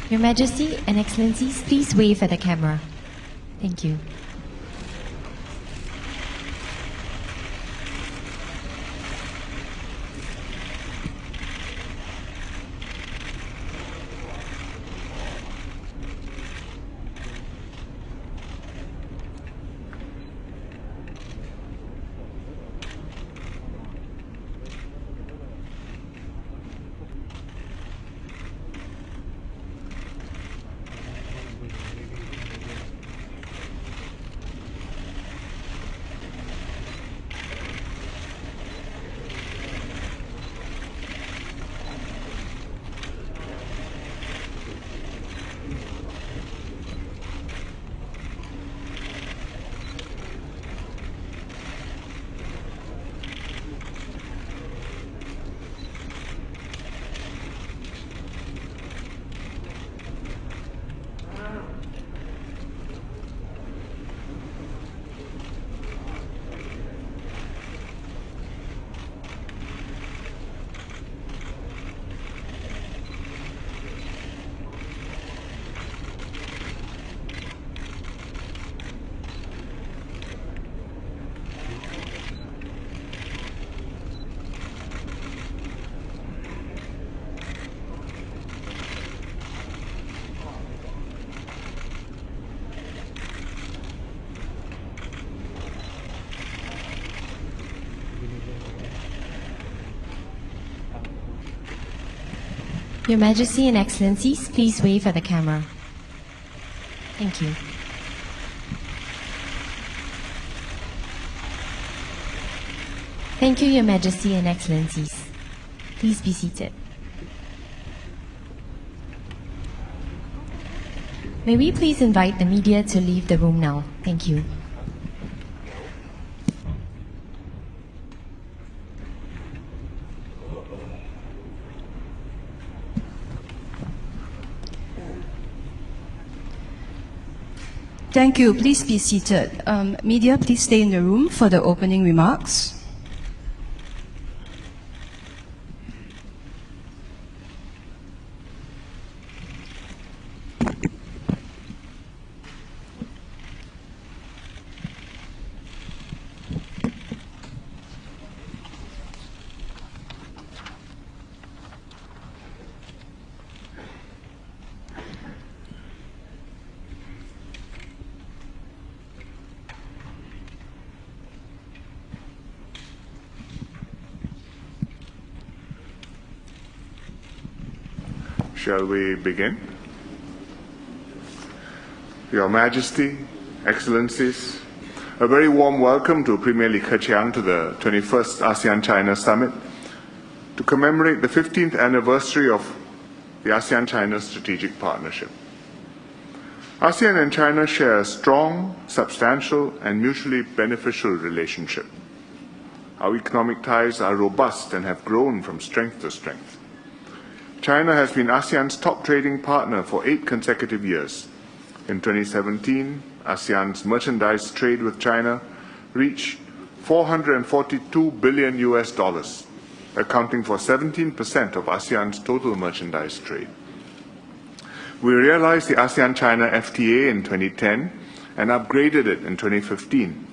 Your Majesty and Excellencies, please wave at the camera. Thank you. Your Majesty and Excellencies, please wave at the camera. Thank you. Thank you, Your Majesty and Excellencies. Please be seated. May we please invite the media to leave the room now? Thank you. Thank you. Please be seated. Media, please stay in the room for the opening remarks. Shall we begin? Your Majesty, Excellencies, a very warm welcome to Premier Li Keqiang to the 21st ASEAN-China Summit to commemorate the 15th anniversary of the ASEAN-China Strategic Partnership. ASEAN and China share a strong, substantial, and mutually beneficial relationship. Our economic ties are robust and have grown from strength to strength. China has been ASEAN's top trading partner for 8 consecutive years. In 2017, ASEAN's merchandise trade with China reached $442 billion, accounting for 17% of ASEAN's total merchandise trade. We realized the ASEAN-China FTA in 2010 and upgraded it in 2015.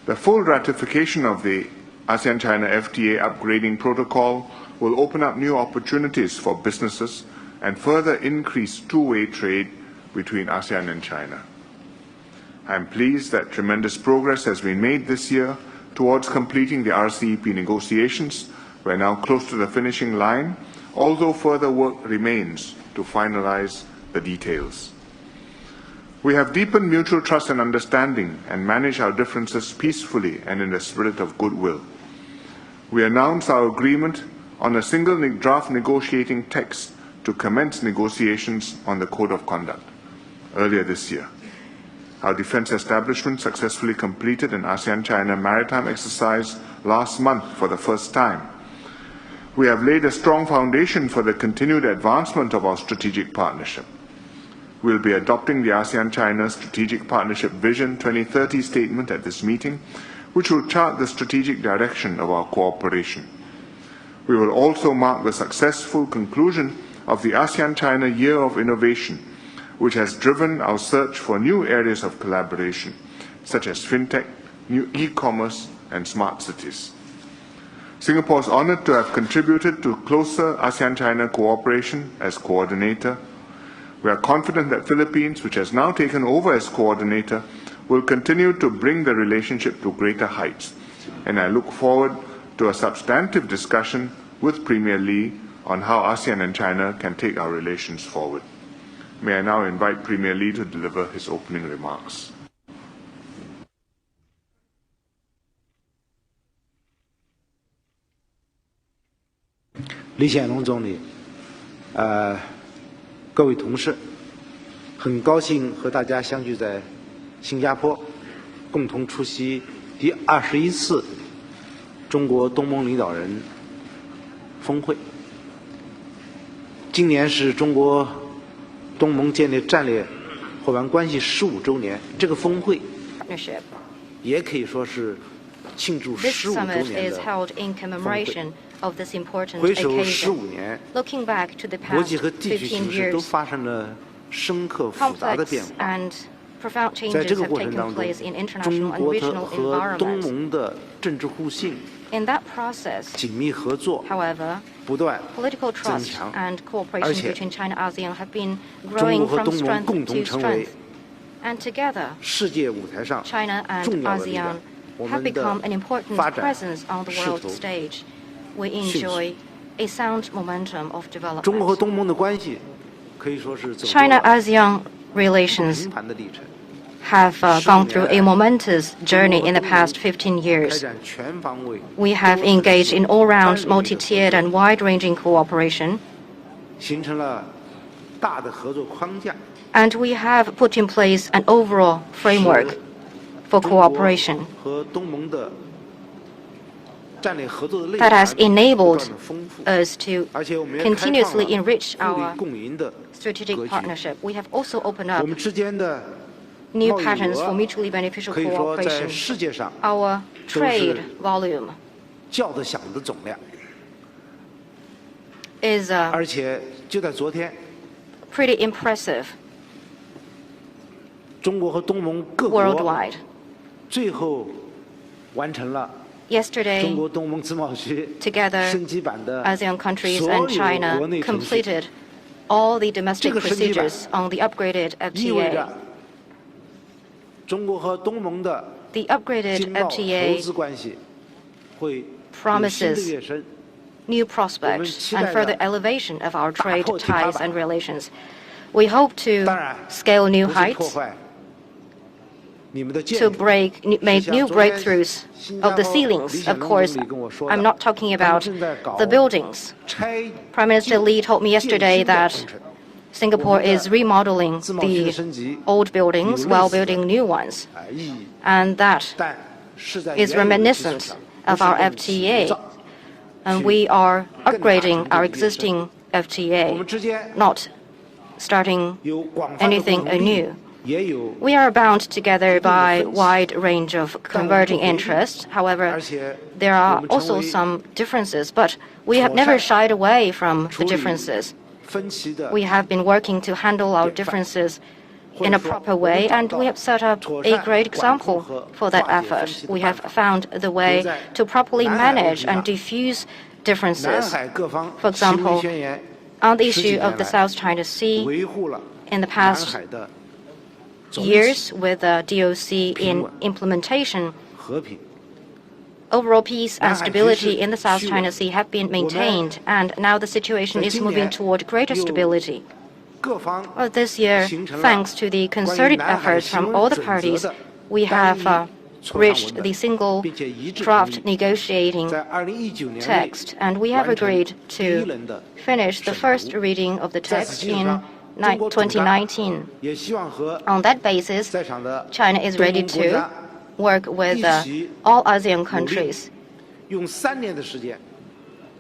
The full ratification of the ASEAN-China FTA upgrading protocol will open up new opportunities for businesses and further increase two-way trade between ASEAN and China. I am pleased that tremendous progress has been made this year towards completing the RCEP negotiations. We are now close to the finishing line, although further work remains to finalize the details. We have deepened mutual trust and understanding and managed our differences peacefully and in a spirit of goodwill. We announced our agreement on a single draft negotiating text to commence negotiations on the Code of Conduct earlier this year. Our defense establishment successfully completed an ASEAN-China maritime exercise last month for the first time. We have laid a strong foundation for the continued advancement of our strategic partnership. We will be adopting the ASEAN-China Strategic Partnership Vision 2030 statement at this meeting, which will chart the strategic direction of our cooperation. We will also mark the successful conclusion of the ASEAN-China Year of Innovation, which has driven our search for new areas of collaboration, such as fintech, new e-commerce, and smart cities. Singapore is honored to have contributed to closer ASEAN-China cooperation as coordinator. We are confident that Philippines, which has now taken over as coordinator, will continue to bring the relationship to greater heights, and I look forward to a substantive discussion with Premier Li on how ASEAN and China can take our relations forward. May I now invite Premier Li to deliver his opening remarks. 李显龙总理，各位同事，很高兴和大家相聚在新加坡，共同出席第21次中国东盟领导人峰会。今年是中国东盟建立战略伙伴关系15周年，这个峰会也可以说是庆祝15周年的峰会。 回首15年，国际和地区形势都发生了深刻复杂的变化。在这个过程当中，中国和东盟的政治互信、紧密合作不断增强，而且中国和东盟共同成为世界舞台上重要的力量。我们的发展势头 We enjoy a sound momentum of development. 中国和东盟的关系可以说是走过 China-ASEAN relations 平凡的历程。 have gone through a momentous journey in the past 15 years. We have engaged in all-round, multi-tiered and wide-ranging cooperation. 形成了大的合作框架。 And we have put in place an overall framework for cooperation. 和东盟的 that has enabled us to continuously enrich our strategic partnership. We have also opened up new patterns for mutually beneficial cooperation. Our trade volume is pretty impressive worldwide. Yesterday, together, ASEAN countries and China completed all the domestic procedures on the upgraded FTA. The upgraded FTA promises new prospects and further elevation of our trade ties and relations. We hope to scale new heights, to make new breakthroughs of the ceilings. Of course, I'm not talking about the buildings. Prime Minister Li told me yesterday that Singapore is remodeling the old buildings while building new ones, and that is reminiscent of our FTA. And we are upgrading our existing FTA, not starting anything anew. We are bound together by a wide range of converging interests. However, there are also some differences, but we have never shied away from the differences. We have been working to handle our differences in a proper way, and we have set up a great example for that effort. We have found the way to properly manage and diffuse differences. For example, on the issue of the South China Sea, in the past years with the DOC in implementation, overall peace and stability in the South China Sea have been maintained, and now the situation is moving toward greater stability. This year, thanks to the concerted efforts from all the parties, we have reached the single draft negotiating text, and we have agreed to finish the first reading of the text in 2019. On that basis, China is ready to work with all ASEAN countries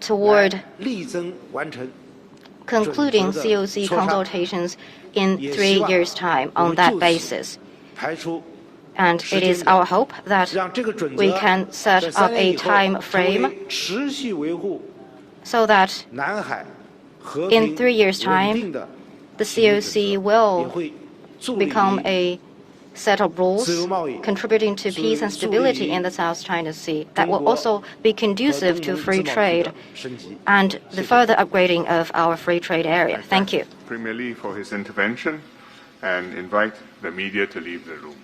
toward concluding COC consultations in 3 years' time on that basis. And it is our hope that we can set up a time frame so that In 3 years' time, the COC will become a set of rules contributing to peace and stability in the South China Sea that will also be conducive to free trade and the further upgrading of our free trade area. Thank you. Premier Li for his intervention and invite the media to leave the room.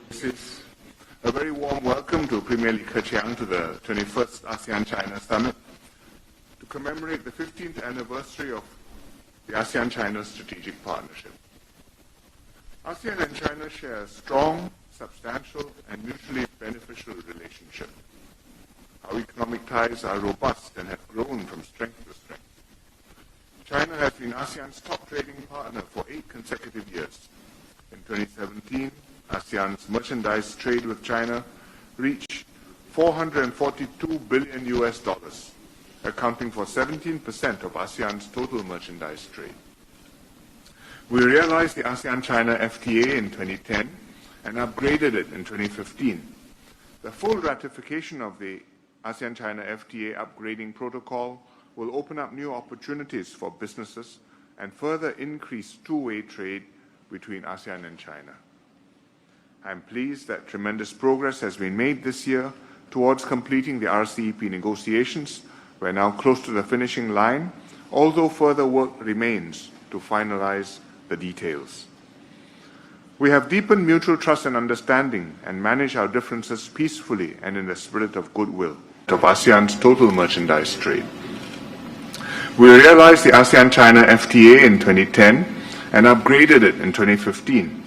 This is a very warm welcome to Premier Li Keqiang to the 21st ASEAN-China Summit to commemorate the 15th anniversary of the ASEAN-China Strategic Partnership. ASEAN and China share a strong, substantial, and mutually beneficial relationship. Our economic ties are robust and have grown from strength to strength. China has been ASEAN's top trading partner for 8 consecutive years. In 2017, ASEAN's merchandise trade with China reached $442 billion, accounting for 17% of ASEAN's total merchandise trade. We realized the ASEAN-China FTA in 2010 and upgraded it in 2015. The full ratification of the ASEAN-China FTA upgrading protocol will open up new opportunities for businesses and further increase two-way trade between ASEAN and China. I am pleased that tremendous progress has been made this year towards completing the RCEP negotiations. We are now close to the finishing line, although further work remains to finalize the details. We have deepened mutual trust and understanding and managed our differences peacefully and in the spirit of goodwill of ASEAN's total merchandise trade. We realized the ASEAN-China FTA in 2010 and upgraded it in 2015.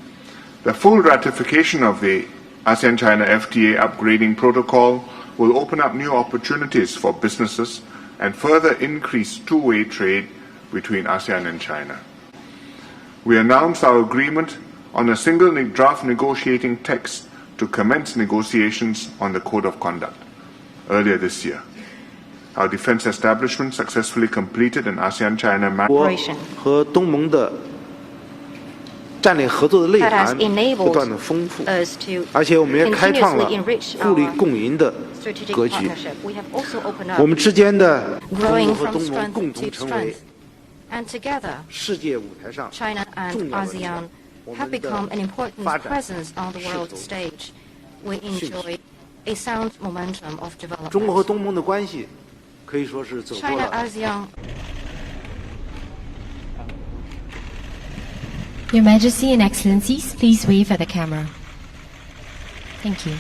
The full ratification of the ASEAN-China FTA upgrading protocol will open up new opportunities for businesses and further increase two-way trade between ASEAN and China. We announced our agreement on a single draft negotiating text to commence negotiations on the Code of Conduct earlier this year. Our defense establishment successfully completed an ASEAN-China Operation that has enabled us to continuously enrich our strategic partnership. We have also opened up growing from strength to strength. And together, China and ASEAN have become an important presence on the world stage. We enjoy a sound momentum of development. China-ASEAN. Your Majesty and Excellencies, please wave at the camera. Thank you.